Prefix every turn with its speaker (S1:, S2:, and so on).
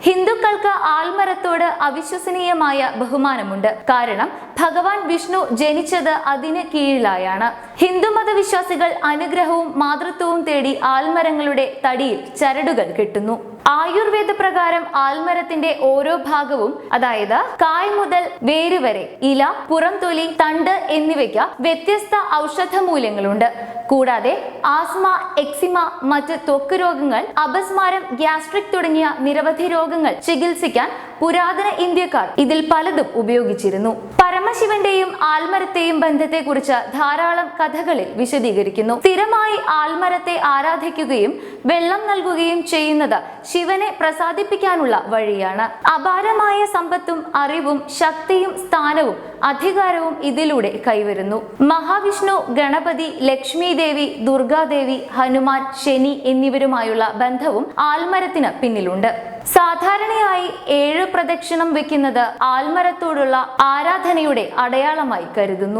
S1: ഹിന്ദുക്കൾക്ക് ആൽമരത്തോട് അവിശ്വസനീയമായ ബഹുമാനമുണ്ട്. കാരണം ഭഗവാൻ വിഷ്ണു ജനിച്ചത് അതിന് കീഴിലായാണ്. ഹിന്ദുമത വിശ്വാസികൾ അനുഗ്രഹവും മാതൃത്വവും തേടി ആൽമരങ്ങളുടെ തടിയിൽ ചരടുകൾ കെട്ടുന്നു. ആയുർവേദ പ്രകാരം ആൽമരത്തിന്റെ ഓരോ ഭാഗവും, അതായത് കായ് മുതൽ വേര് വരെ, ഇല, പുറംതൊലി, തണ്ട് എന്നിവയ്ക്ക് വ്യത്യസ്ത ഔഷധ മൂല്യങ്ങളുണ്ട്. കൂടാതെ ആസ്മ, എക്സിമ, മറ്റ് ത്വക്ക് രോഗങ്ങൾ, അപസ്മാരം, ഗ്യാസ്ട്രിക് തുടങ്ങിയ നിരവധി രോഗങ്ങൾ ചികിത്സിക്കാൻ പുരാതന ഇന്ത്യക്കാർ ഇതിൽ പലതും ഉപയോഗിച്ചിരുന്നു. പരമശിവന്റെയും ആൽമരത്തെയും ബന്ധത്തെക്കുറിച്ച് ധാരാളം കഥകളിൽ വിശദീകരിക്കുന്നു. സ്ഥിരമായി ആൽമരത്തെ ആരാധിക്കുകയും വെള്ളം നൽകുകയും ചെയ്യുന്നത് ശിവനെ പ്രസാദിപ്പിക്കാനുള്ള വഴിയാണ്. അപാരമായ സമ്പത്തും അറിവും ശക്തിയും സ്ഥാനവും അധികാരവും ഇതിലൂടെ കൈവരുന്നു. മഹാവിഷ്ണു, ഗണപതി, ലക്ഷ്മി ദേവി, ദുർഗാദേവി, ഹനുമാൻ, ശനി എന്നിവരുമായുള്ള ബന്ധവും ആൽമരത്തിന് പിന്നിലുണ്ട്. സാധാരണയായി 7 പ്രദക്ഷിണം വെക്കുന്നത് ആൽമരത്തോടുള്ള ആരാധനയുടെ അടയാളമായി കരുതുന്നു.